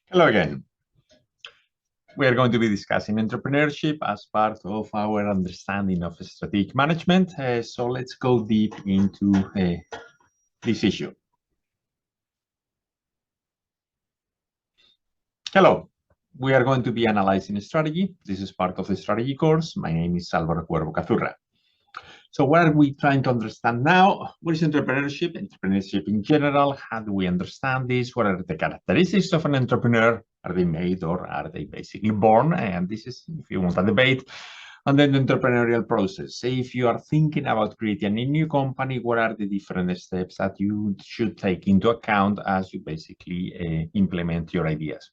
Hello again. We are going to be discussing entrepreneurship as part of our understanding of strategic management. So let's go deep into this issue. Hello. We are going to be analyzing strategy. This is part of the strategy course. My name is Cuervo-Cazurra. So what are we trying to understand now? What is entrepreneurship? Entrepreneurship in general. How do we understand this? What are the characteristics of an entrepreneur? Are they made or are they basically born? And this is, if you want a debate. And then the entrepreneurial process. Say if you are thinking about creating a new company, what are the different steps that you should take into account as you basically implement your ideas?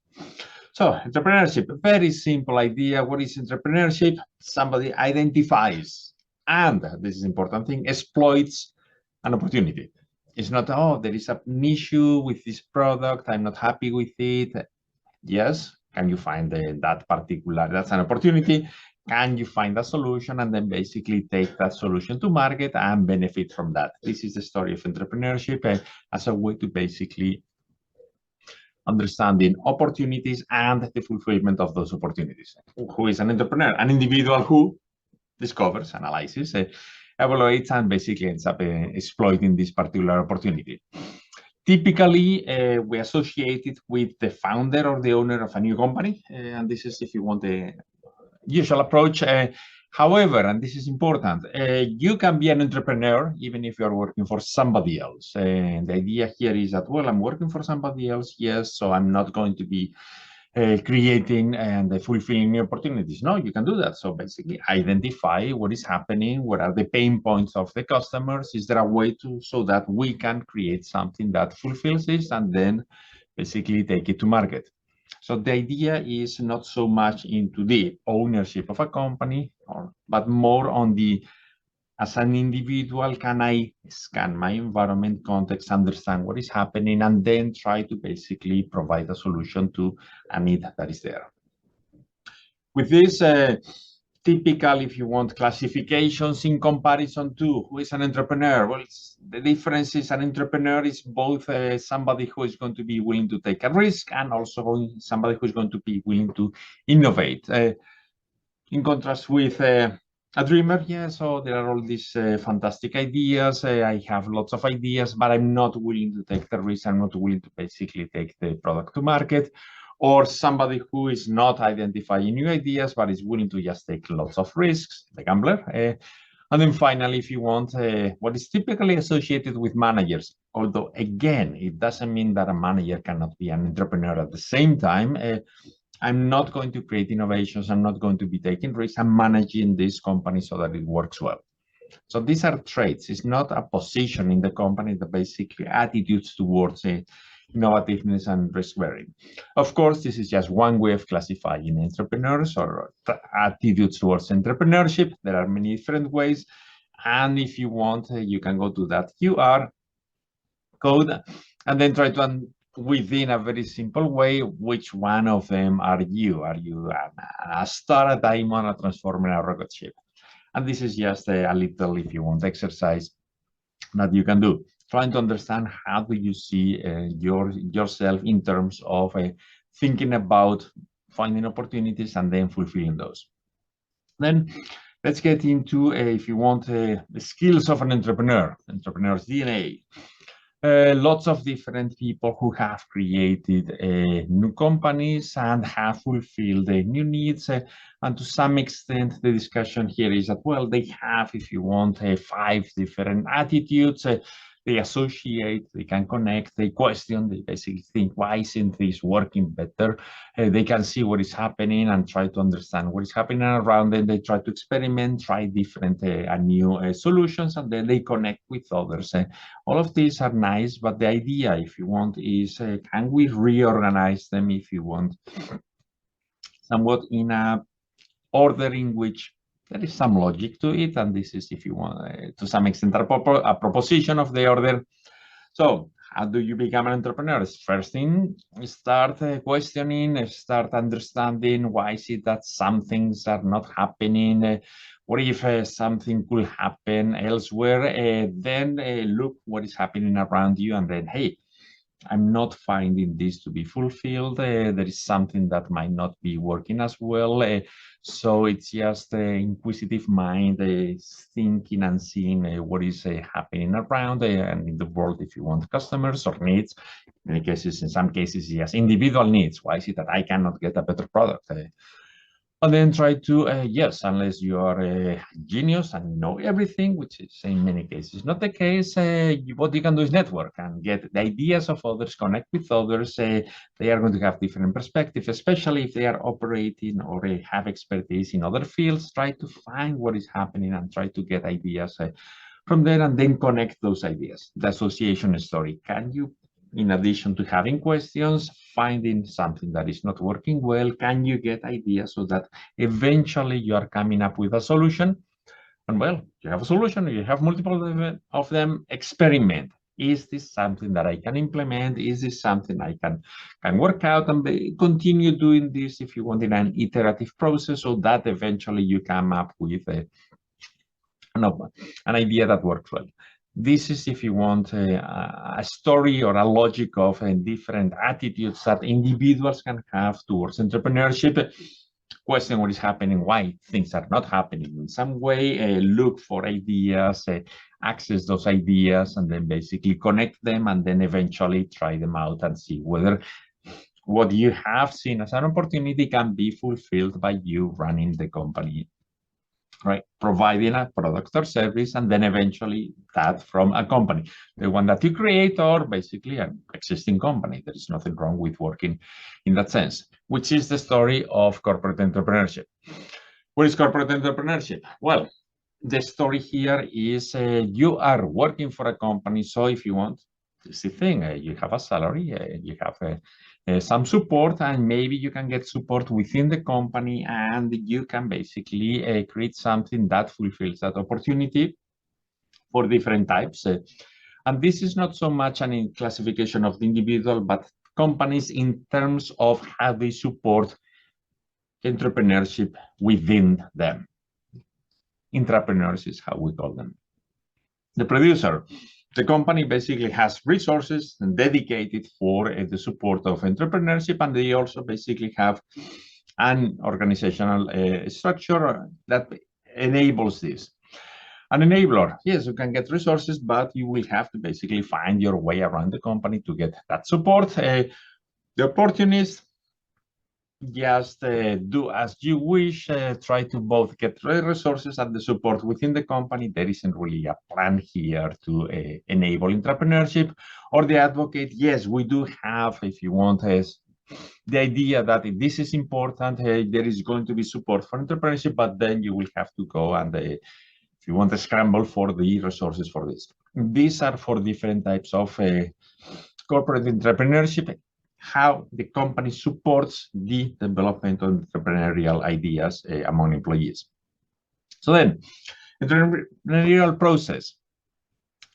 So entrepreneurship, a very simple idea. What is entrepreneurship? Somebody identifies, and this is important thing, exploits an opportunity. It's not, oh, there is an issue with this product, I'm not happy with it. Yes, can you find that's an opportunity? Can you find a solution and then basically take that solution to market and benefit from that? This is the story of entrepreneurship as a way to basically understanding opportunities and the fulfillment of those opportunities. Who is an entrepreneur? An individual who discovers, analyzes, evaluates, and basically ends up exploiting this particular opportunity. Typically, we associate it with the founder or the owner of a new company, and this is, if you want, the usual approach. However, and this is important, you can be an entrepreneur even if you're working for somebody else. The idea here is that, well, I'm working for somebody else, yes, so I'm not going to be creating and fulfilling new opportunities. No, you can do that. So basically identify what is happening, what are the pain points of the customers, is there a way to, so that we can create something that fulfills this and then basically take it to market. So the idea is not so much into the ownership of a company, but more on the, as an individual, can I scan my environment, context, understand what is happening, and then try to basically provide a solution to a need that is there. With this, typical, if you want, classifications in comparison to who is an entrepreneur. Well, the difference is an entrepreneur is both somebody who is going to be willing to take a risk and also somebody who is going to be willing to innovate. In contrast with a dreamer, yeah, so there are all these fantastic ideas. I have lots of ideas, but I'm not willing to take the risk. I'm not willing to basically take the product to market. Or somebody who is not identifying new ideas, but is willing to just take lots of risks, the gambler. And then finally, if you want, what is typically associated with managers, although again, it doesn't mean that a manager cannot be an entrepreneur at the same time. I'm not going to create innovations. I'm not going to be taking risks. I'm managing this company so that it works well. So these are traits. It's not a position in the company, the basically attitudes towards innovativeness and risk bearing. Of course, this is just one way of classifying entrepreneurs or attitudes towards entrepreneurship. There are many different ways. And if you want, you can go to that QR code and then try to, within a very simple way, which one of them are you? Are you a star, a diamond, a transformer, a rocket ship? And this is just a little, if you want, exercise that you can do, trying to understand how do you see yourself in terms of thinking about finding opportunities and then fulfilling those. Then let's get into, if you want, the skills of an entrepreneur, entrepreneur's DNA. Lots of different people who have created new companies and have fulfilled new needs. And to some extent, the discussion here is that, well, they have, if you want, 5 different attitudes. They associate, they can connect, they question, they basically think, why isn't this working better? They can see what is happening and try to understand what is happening around them. They try to experiment, try different new solutions, and then they connect with others. All of these are nice, but the idea, if you want, is can we reorganize them, if you want, somewhat in a order in which there is some logic to it, and this is, if you want, to some extent, a proposition of the order. So how do you become an entrepreneur? First thing, start questioning, start understanding why is it that some things are not happening. What if something could happen elsewhere? Then look what is happening around you, and then, hey, I'm not finding this to be fulfilled. There is something that might not be working as well. So it's just inquisitive mind thinking and seeing what is happening around and in the world, if you want customers or needs. In many cases, in some cases, yes, individual needs. Why is it that I cannot get a better product? And then try to, yes, unless you are a genius and know everything, which is in many cases not the case, what you can do is network and get the ideas of others, connect with others. They are going to have different perspectives, especially if they are operating or have expertise in other fields. Try to find what is happening and try to get ideas from there and then connect those ideas. The association story. Can you, in addition to having questions, finding something that is not working well, can you get ideas so that eventually you are coming up with a solution? And well, you have a solution, you have multiple of them, experiment. Is this something that I can implement? Is this something I can work out and continue doing this if you want in an iterative process so that eventually you come up with an idea that works well. This is if you want a story or a logic of different attitudes that individuals can have towards entrepreneurship. Question what is happening, why things are not happening in some way, look for ideas, access those ideas, and then basically connect them, and then eventually try them out and see whether what you have seen as an opportunity can be fulfilled by you running the company, right? Providing a product or service, and then eventually that from a company, the one that you create, or basically an existing company. There is nothing wrong with working in that sense, which is the story of corporate entrepreneurship. What is corporate entrepreneurship? Well, the story here is you are working for a company. So if you want, it's the thing, you have a salary, you have some support, and maybe you can get support within the company, and you can basically create something that fulfills that opportunity for different types. And this is not so much an classification of the individual, but companies in terms of how they support entrepreneurship within them. Intrapreneurs is how we call them. The producer. The company basically has resources dedicated for the support of entrepreneurship, and they also basically have an organizational structure that enables this. An enabler, yes, you can get resources, but you will have to basically find your way around the company to get that support. The opportunist, just do as you wish, try to both get resources and the support within the company. There isn't really a plan here to enable entrepreneurship. Or the advocate, yes, we do have, if you want, the idea that if this is important, there is going to be support for entrepreneurship, but then you will have to go and, if you want, to scramble for the resources for this. These are for different types of corporate entrepreneurship, how the company supports the development of entrepreneurial ideas among employees. So then, entrepreneurial process,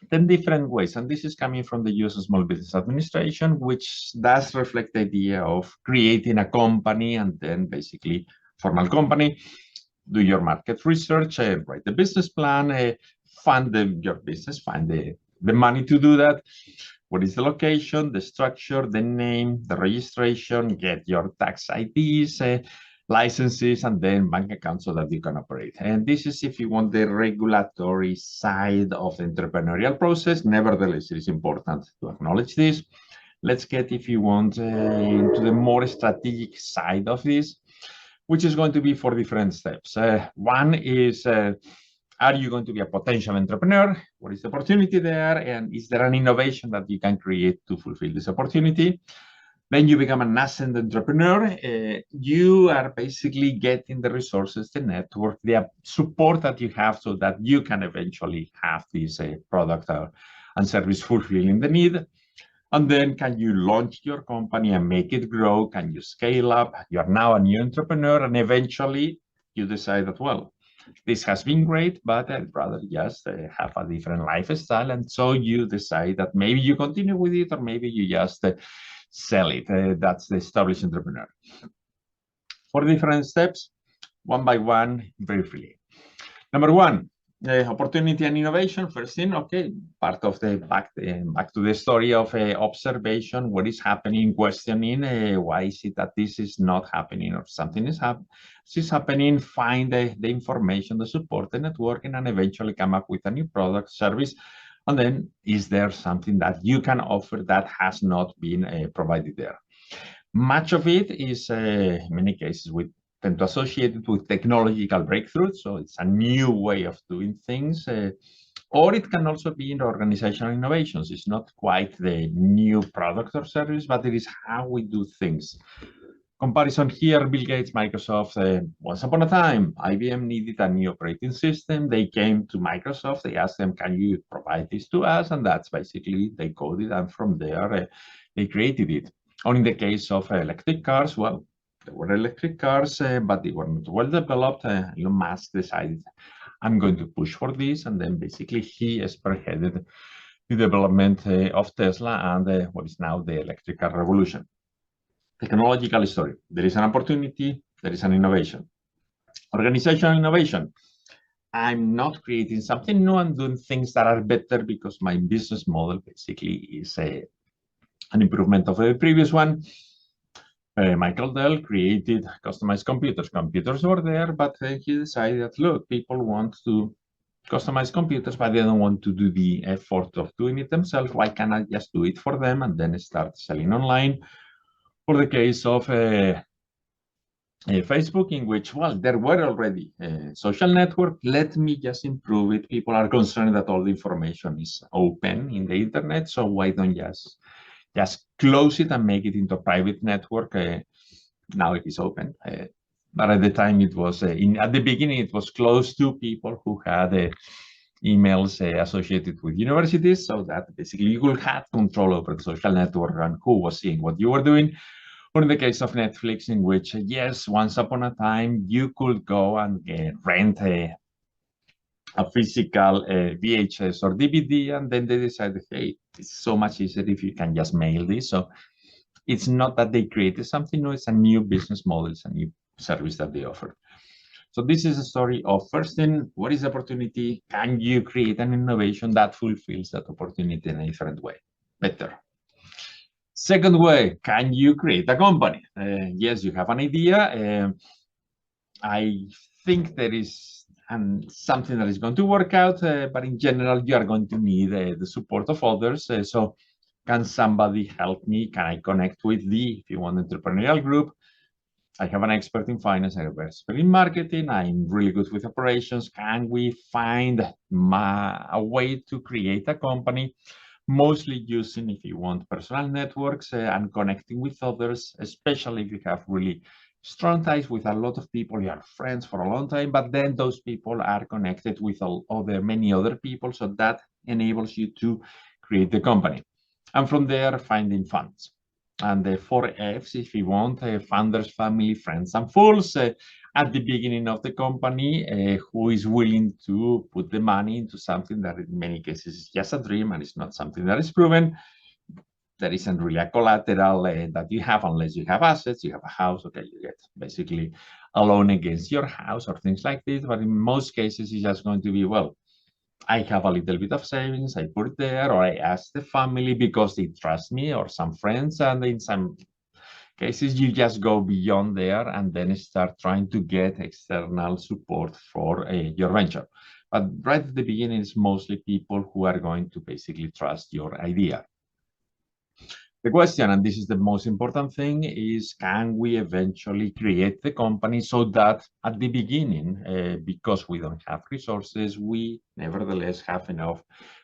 10 different ways, and this is coming from the US Small Business Administration, which does reflect the idea of creating a company and then basically formal company, do your market research, write the business plan, fund your business, find the money to do that. What is the location, the structure, the name, the registration, get your tax IDs, licenses, and then bank accounts so that you can operate. And this is if you want the regulatory side of the entrepreneurial process. Nevertheless, it is important to acknowledge this. Let's get, if you want, into the more strategic side of this, which is going to be 4 different steps. One is, are you going to be a potential entrepreneur? What is the opportunity there? And is there an innovation that you can create to fulfill this opportunity? Then you become a nascent entrepreneur. You are basically getting the resources, the network, the support that you have so that you can eventually have this product and service fulfilling the need. And then can you launch your company and make it grow? Can you scale up? You're now a new entrepreneur, and eventually you decide that, well, this has been great, but I'd rather just have a different lifestyle. And so you decide that maybe you continue with it, or maybe you just sell it. That's the established entrepreneur. 4 different steps, one by one, briefly. Number 1, Opportunity and innovation. First thing, okay, part of the back to the story of observation. What is happening? Questioning why is it that this is not happening or something is happening? Find the information, the support, the networking, and eventually come up with a new product, service. And then, is there something that you can offer that has not been provided there? Much of it is, in many cases, we tend to associate it with technological breakthroughs. So it's a new way of doing things. Or it can also be in organizational innovations. It's not quite the new product or service, but it is how we do things. Comparison here, Bill Gates, Microsoft. Once upon a time, IBM needed a new operating system. They came to Microsoft. They asked them, can you provide this to us? And that's basically, they coded, and from there, they created it. Or in the case of electric cars, well, there were electric cars, but they were not well developed. Elon Musk decided, I'm going to push for this. And then basically he spearheaded the development of Tesla and what is now the electric car revolution. Technological story. There is an opportunity, there is an innovation. Organizational innovation. I'm not creating something new, I'm doing things that are better because my business model basically is an improvement of the previous one. Michael Dell created customized computers. Computers were there, but he decided that, look, people want to customize computers, but they don't want to do the effort of doing it themselves. Why can't I just do it for them and then start selling online? For the case of Facebook, in which, well, there were already social network. Let me just improve it. People are concerned that all the information is open in the internet, so why don't just close it and make it into a private network? Now it is open, but at the time it was at the beginning it was closed to people who had emails associated with universities, so that basically you could have control over the social network and who was seeing what you were doing. Or in the case of Netflix, in which, yes, once upon a time, you could go and rent a physical VHS or DVD, and then they decided, hey, it's so much easier if you can just mail this. So it's not that they created something new, it's a new business model, it's a new service that they offer. So this is a story of, first thing, what is the opportunity? Can you create an innovation that fulfills that opportunity in a different way? Better. Second way, can you create a company? Yes, you have an idea. I think there is something that is going to work out, but in general, you are going to need the support of others. So can somebody help me? Can I connect with if you want, entrepreneurial group? I have an expert in finance, I have an expert in marketing, I'm really good with operations. Can we find a way to create a company? Mostly using, if you want, personal networks and connecting with others, especially if you have really strong ties with a lot of people, you are friends for a long time, but then those people are connected with many other people, so that enables you to create the company. And from there, finding funds. And the 4 Fs, if you want, founders, family, friends, and fools. At the beginning of the company, who is willing to put the money into something that in many cases is just a dream and it's not something that is proven. There isn't really a collateral that you have unless you have assets, you have a house, okay, you get basically a loan against your house or things like this. But in most cases, it's just going to be, well, I have a little bit of savings, I put it there, or I ask the family because they trust me, or some friends, and in some cases, you just go beyond there and then start trying to get external support for your venture. But right at the beginning, it's mostly people who are going to basically trust your idea. The question, and this is the most important thing, is can we eventually create the company so that at the beginning, because we don't have resources, we nevertheless have enough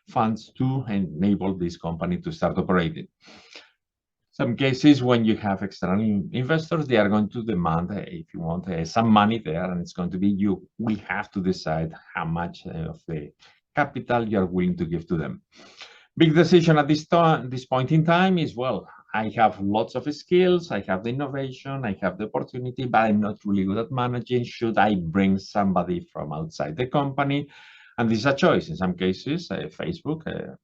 funds to enable this company to start operating. Some cases when you have external investors, they are going to demand, if you want, some money there, and it's going to be you will have to decide how much of the capital you are willing to give to them. Big decision at this point in time is, well, I have lots of skills, I have the innovation, I have the opportunity, but I'm not really good at managing. Should I bring somebody from outside the company? And this is a choice. In some cases, Facebook,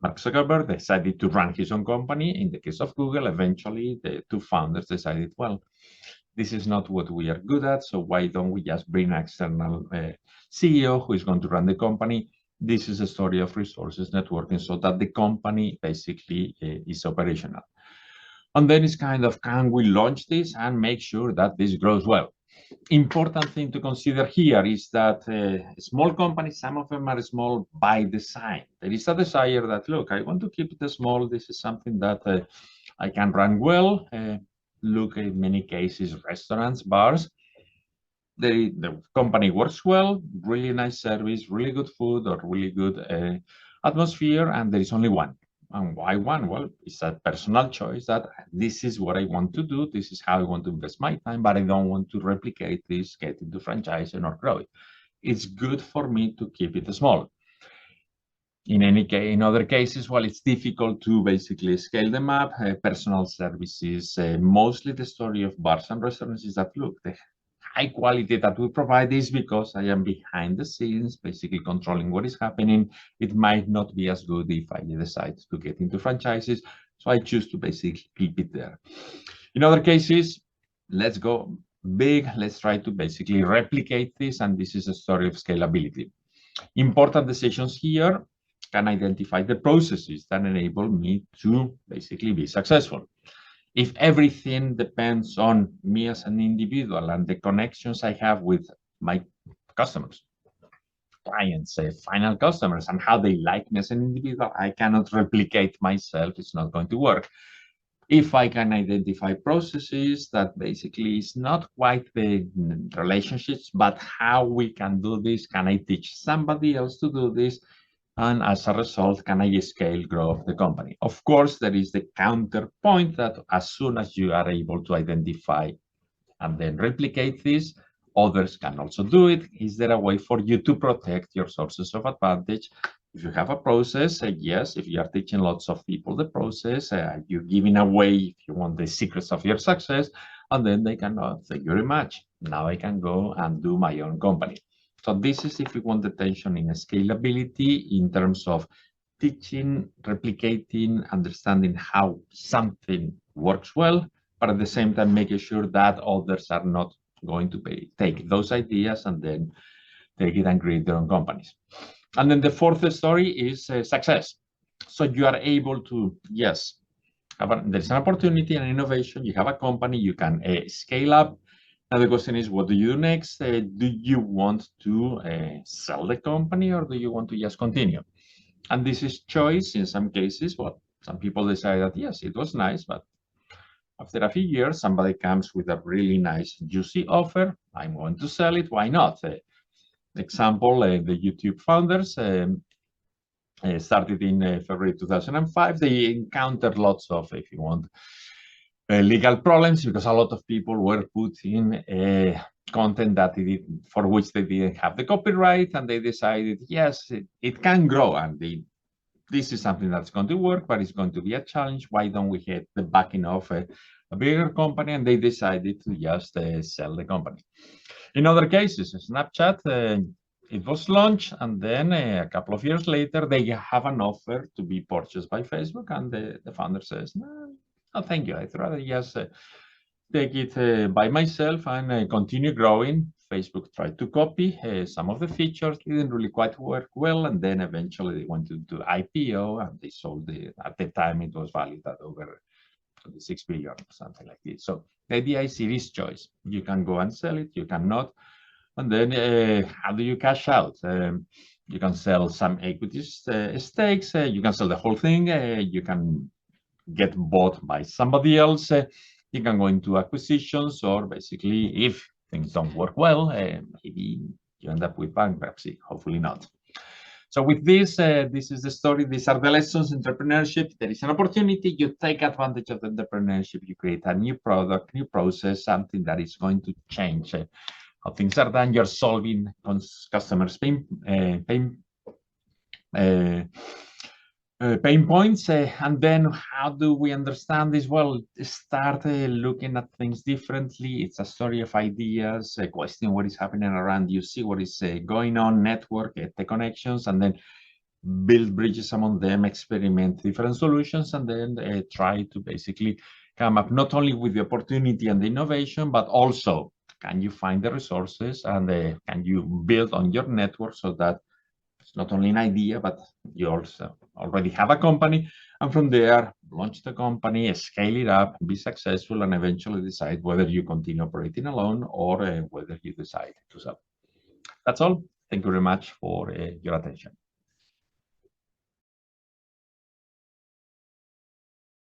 Mark Zuckerberg decided to run his own company. In the case of Google, eventually the two founders decided, well, This is not what we are good at, so why don't we just bring an external CEO who is going to run the company? This is a story of resources networking so that the company basically is operational. And then it's kind of, can we launch this and make sure that this grows well? Important thing to consider here is that small companies, some of them are small by design. There is a desire that, look, I want to keep it small. This is something that I can run well. Look, in many cases, restaurants, bars. The company works well, really nice service, really good food, or really good atmosphere, and there is only one. And why one? Well, it's a personal choice that this is what I want to do. This is how I want to invest my time, but I don't want to replicate this, get into franchising or grow it. It's good for me to keep it small. In any case, in other cases, well, it's difficult to basically scale them up. Personal services, mostly the story of bars and restaurants is that, look, the high quality that we provide is because I am behind the scenes, basically controlling what is happening. It might not be as good if I decide to get into franchises. So I choose to basically keep it there. In other cases, let's go big. Let's try to basically replicate this. And this is a story of scalability. Important decisions here can identify the processes that enable me to basically be successful. If everything depends on me as an individual and the connections I have with my customers, clients, final customers, and how they like me as an individual, I cannot replicate myself. It's not going to work. If I can identify processes that basically is not quite the relationships, but how we can do this, can I teach somebody else to do this? And as a result, can I scale growth the company? Of course, there is the counterpoint that as soon as you are able to identify and then replicate this, others can also do it. Is there a way for you to protect your sources of advantage? If you have a process, yes, if you are teaching lots of people the process, you're giving away, if you want, the secrets of your success, and then they cannot thank you very much. Now I can go and do my own company. So this is if you want the tension in scalability in terms of teaching, replicating, understanding how something works well, but at the same time making sure that others are not going to take those ideas and then take it and create their own companies. And then the fourth story is success. So you are able to, yes, there's an opportunity and innovation. You have a company, you can scale up. Now the question is, what do you do next? Do you want to sell the company or do you want to just continue? And this is choice in some cases. Well, some people decide that, yes, it was nice, but after a few years, somebody comes with a really nice, juicy offer. I'm going to sell it. Why not? Example, the YouTube founders started in February 2005. They encountered lots of, if you want, legal problems because a lot of people were putting content that for which they didn't have the copyright, and they decided, yes, it can grow, and this is something that's going to work, but it's going to be a challenge. Why don't we get the backing of a bigger company? And they decided to just sell the company. In other cases, Snapchat, it was launched, and then a couple of years later, they have an offer to be purchased by Facebook, and the founder says, no, thank you. I'd rather just take it by myself and continue growing. Facebook tried to copy some of the features, didn't really quite work well, and then eventually they went to do IPO, and they sold it. At the time, it was valued at over 6 billion or something like this. So the idea is it is choice. You can go and sell it, you cannot. And then how do you cash out? You can sell some equity stakes, you can sell the whole thing, you can get bought by somebody else, you can go into acquisitions, or basically if things don't work well, maybe you end up with bankruptcy, hopefully not. So with this, this is the story. These are the lessons in entrepreneurship. There is an opportunity. You take advantage of the entrepreneurship. You create a new product, new process, something that is going to change how things are done. You're solving customers' pain points. And then how do we understand this? Well, start looking at things differently. It's a story of ideas, question what is happening around you, see what is going on, network, the connections, and then build bridges among them, experiment different solutions, and then try to basically come up not only with the opportunity and the innovation, but also can you find the resources and can you build on your network so that it's not only an idea, but you also already have a company. And from there, launch the company, scale it up, be successful, and eventually decide whether you continue operating alone or whether you decide to sell. That's all. Thank you very much for your attention.